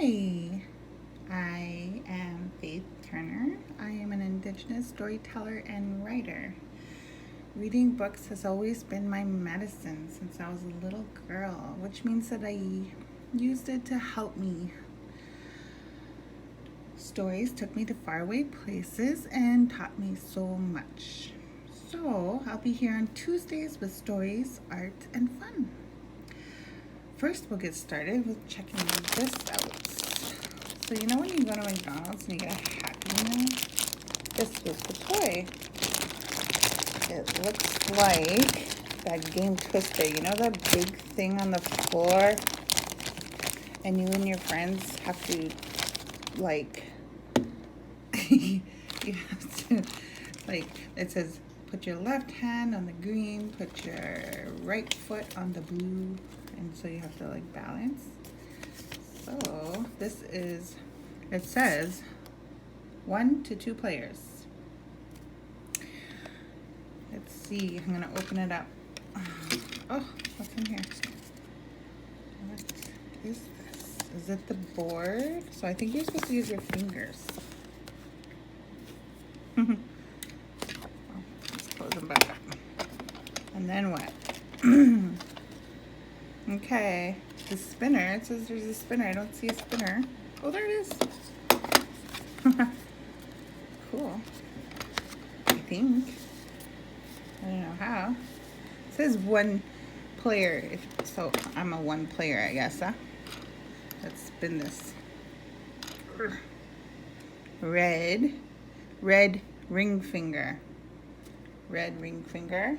Hi, I am Faith Turner. I am an Indigenous storyteller and writer. Reading books has always been my medicine since I was a little girl, which means that I used it to help me. Stories took me to faraway places and taught me so much. So, I'll be here on Tuesdays with stories, art, and fun. First, we'll get started with checking this out. So, you know when you go to McDonald's and you get a Happy Meal? This was the toy. It looks like that game Twister. You know that big thing on the floor? And you and your friends have to, like, you have to, like, it says, put your left hand on the green, put your right foot on the blue, and so you have to, like, balance. So, this is, it says 1 to 2 players. Let's see, I'm gonna open it up. Oh, what's in here? What is this? Is it the board? So I think you're supposed to use your fingers. Oh, let's close them back up. And then what? Okay, the spinner. It says there's a spinner. I don't see a spinner. Oh, there it is. Cool. I think. I don't know how. It says 1 player. So I'm a 1 player, I guess, huh? Let's spin this. Red ring finger. Red ring finger.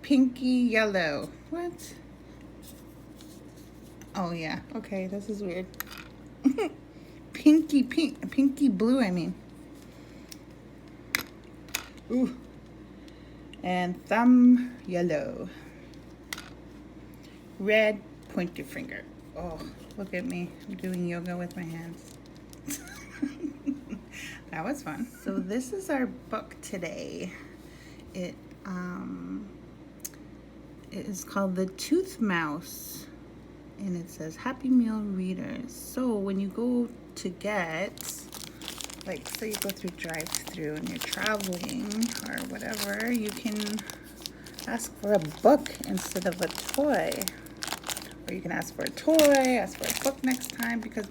Pinky yellow. What? Oh yeah. Okay, this is weird. Pinky blue, I mean. Ooh. And thumb yellow. Red pointer finger. Oh, look at me. I'm doing yoga with my hands. That was fun. So this is our book today. It is called The Tooth Mouse, and it says Happy Meal Readers. So when you go to get, like, say you go through drive-through and you're traveling or whatever, you can ask for a book instead of a toy. Or you can ask for a toy, ask for a book next time, because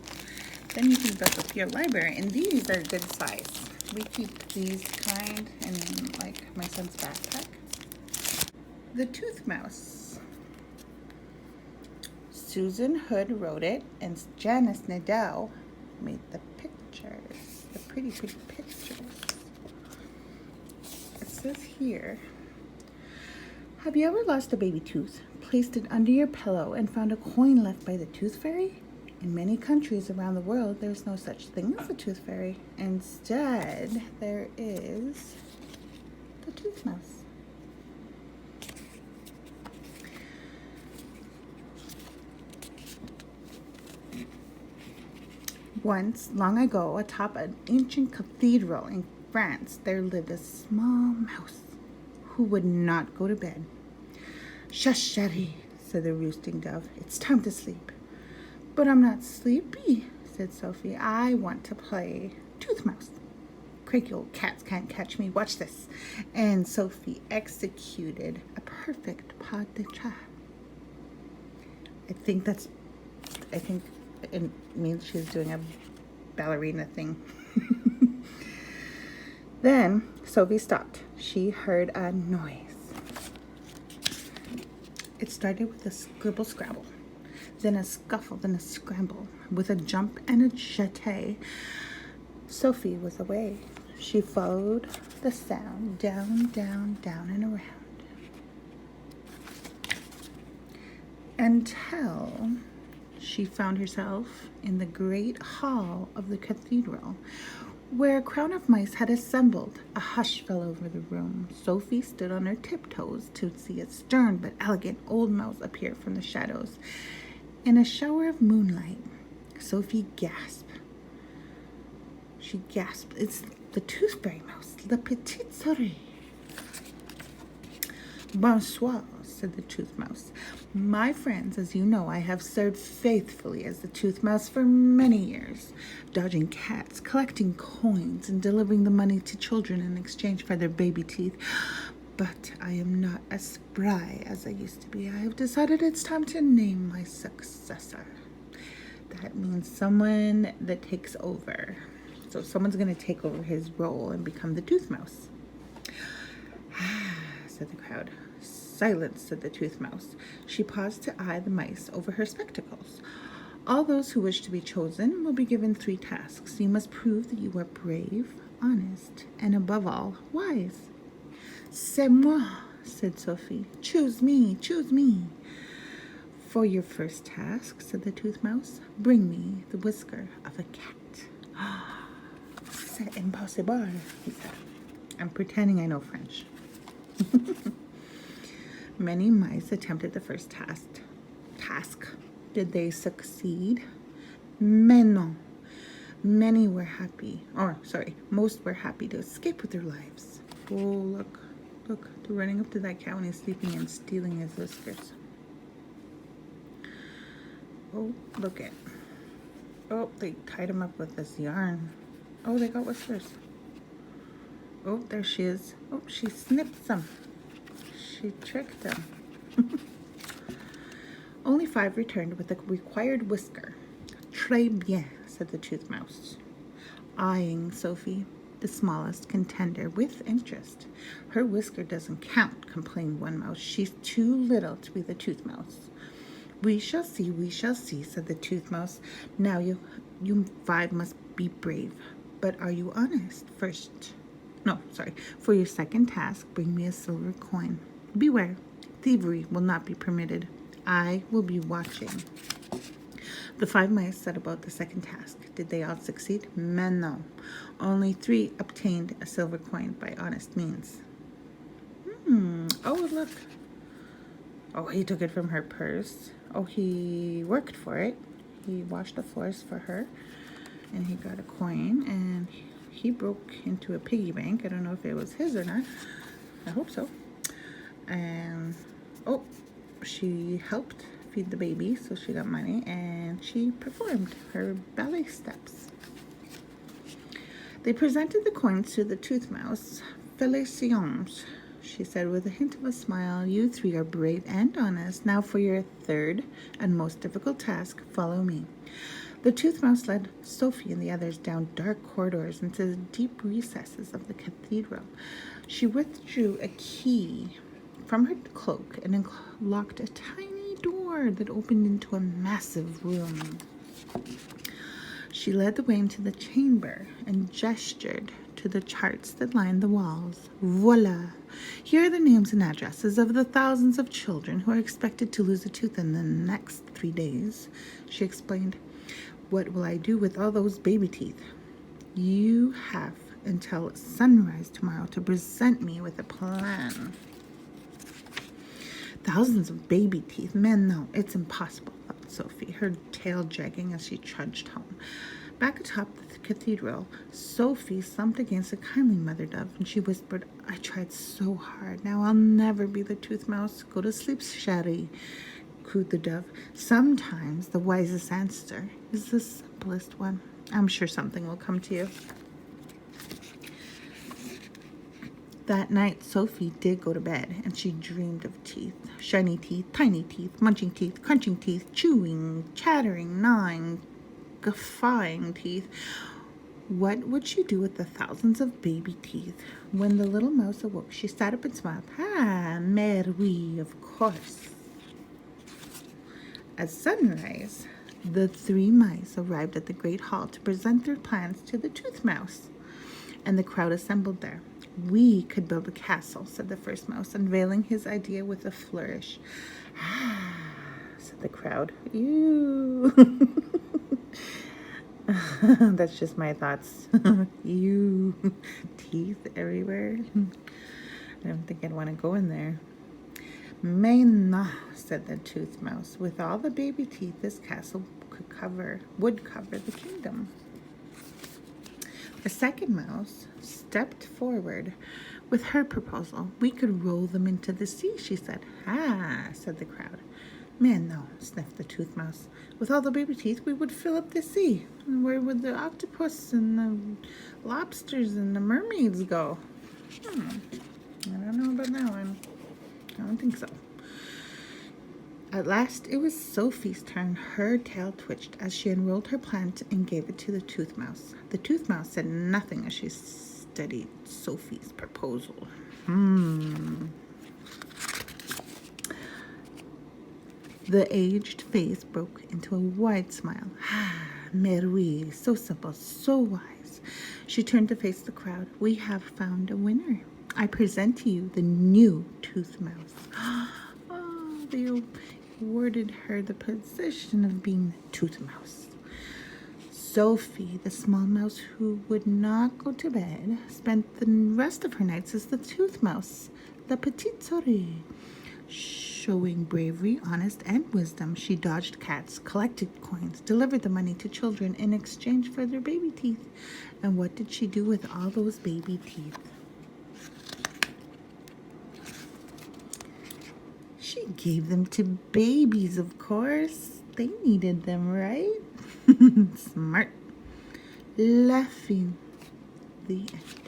then you can build up your library. And these are good size. We keep these kind in, like, my son's backpack. The Tooth Mouse. Susan Hood wrote it, and Janice Nadell made the pictures. The pretty pictures. It says here, have you ever lost a baby tooth, placed it under your pillow, and found a coin left by the tooth fairy? In many countries around the world, there's no such thing as a tooth fairy. Instead, there is the tooth mouse. Once, long ago, atop an ancient cathedral in France, there lived a small mouse who would not go to bed. Shush, Chérie, said the roosting dove. It's time to sleep. But I'm not sleepy, said Sophie. I want to play tooth mouse. Cranky old cats can't catch me. Watch this. And Sophie executed a perfect pas de trois. I think it means she's doing a ballerina thing. Then Sophie stopped. She heard a noise. It started with a scribble scrabble, then a scuffle, then a scramble. With a jump and a jeté, Sophie was away. She followed the sound down, down, down and around, until she found herself in the great hall of the cathedral, where a crowd of mice had assembled. A hush fell over the room. Sophie stood on her tiptoes to see a stern but elegant old mouse appear from the shadows. In a shower of moonlight, Sophie gasped. She gasped. It's the tooth fairy mouse, La Petite Souris. Bonsoir, said the Tooth Mouse. My friends, as you know, I have served faithfully as the Tooth Mouse for many years, dodging cats, collecting coins, and delivering the money to children in exchange for their baby teeth. But I am not as spry as I used to be. I have decided it's time to name my successor. That means someone that takes over. So someone's going to take over his role and become the Tooth Mouse. Said the crowd. Silence, said the Tooth Mouse. She paused to eye the mice over her spectacles. All those who wish to be chosen will be given 3 tasks. You must prove that you are brave, honest, and above all, wise. C'est moi, said Sophie. Choose me, choose me. For your first task, said the Tooth Mouse, bring me the whisker of a cat. C'est impossible, he said. I'm pretending I know French. Many mice attempted the first task. Did they succeed? Mais non. Most were happy to escape with their lives. Oh, look, they're running up to that cat when he's sleeping and stealing his whiskers. Oh, look it. Oh, they tied him up with this yarn. Oh, they got whiskers. Oh, there she is. Oh, she snipped them. She tricked them. Only 5 returned with the required whisker. Très bien, said the Tooth Mouse, eyeing Sophie, the smallest contender, with interest. Her whisker doesn't count, complained one mouse. She's too little to be the Tooth Mouse. We shall see, said the Tooth Mouse. Now you 5 must be brave. But are you honest? For your second task, bring me a silver coin. Beware, thievery will not be permitted. I will be watching. The 5 mice set about the second task. Did they all succeed? Mais non. Only 3 obtained a silver coin by honest means. Oh, look. Oh, he took it from her purse. Oh, he worked for it. He washed the floors for her. And he got a coin. And he broke into a piggy bank. I don't know if it was his or not. I hope so. And, oh, she helped feed the baby, so she got money, and she performed her ballet steps. They presented the coins to the Tooth Mouse. Félicitations, she said with a hint of a smile. You 3 are brave and honest. Now for your third and most difficult task, follow me. The Tooth Mouse led Sophie and the others down dark corridors into the deep recesses of the cathedral. She withdrew a key from her cloak and unlocked a tiny door that opened into a massive room. She led the way into the chamber and gestured to the charts that lined the walls. Voila! Here are the names and addresses of the thousands of children who are expected to lose a tooth in the next 3 days, she explained. What will I do with all those baby teeth? You have until sunrise tomorrow to present me with a plan. Thousands of baby teeth. Man, no, it's impossible, thought Sophie, her tail dragging as she trudged home. Back atop the cathedral, Sophie slumped against a kindly mother dove, and she whispered, I tried so hard. Now I'll never be the Tooth Mouse. Go to sleep, Chérie, cooed the dove. Sometimes the wisest answer is the simplest one. I'm sure something will come to you. That night, Sophie did go to bed, and she dreamed of teeth. Shiny teeth, tiny teeth, munching teeth, crunching teeth, chewing, chattering, gnawing, guffawing teeth. What would she do with the thousands of baby teeth? When the little mouse awoke, she sat up and smiled. Ah, mais oui, of course. At sunrise, the 3 mice arrived at the great hall to present their plans to the Tooth Mouse, and the crowd assembled there. We could build a castle, said the first mouse, unveiling his idea with a flourish. Ah, said the crowd. Ew. That's just my thoughts. Ew. Teeth everywhere. I don't think I'd want to go in there. Mais non, said the Tooth Mouse. With all the baby teeth, this castle would cover the kingdom. A second mouse stepped forward with her proposal. We could roll them into the sea, she said. Ah, said the crowd. Man, no, sniffed the tooth mouse. With all the baby teeth, we would fill up the sea. And where would the octopus and the lobsters and the mermaids go? I don't know about that one. I don't think so. At last, it was Sophie's turn. Her tail twitched as she unrolled her plant and gave it to the tooth mouse. The tooth mouse said nothing as she studied Sophie's proposal. The aged face broke into a wide smile. Ah, Mary, so simple, so wise. She turned to face the crowd. We have found a winner. I present to you the new tooth mouse. Oh, they awarded her the position of being the tooth mouse. Sophie, the small mouse who would not go to bed, spent the rest of her nights as the tooth mouse, the petite souris. Showing bravery, honest, and wisdom, she dodged cats, collected coins, delivered the money to children in exchange for their baby teeth. And what did she do with all those baby teeth? She gave them to babies, of course. They needed them, right? Smart. Laughing. The end.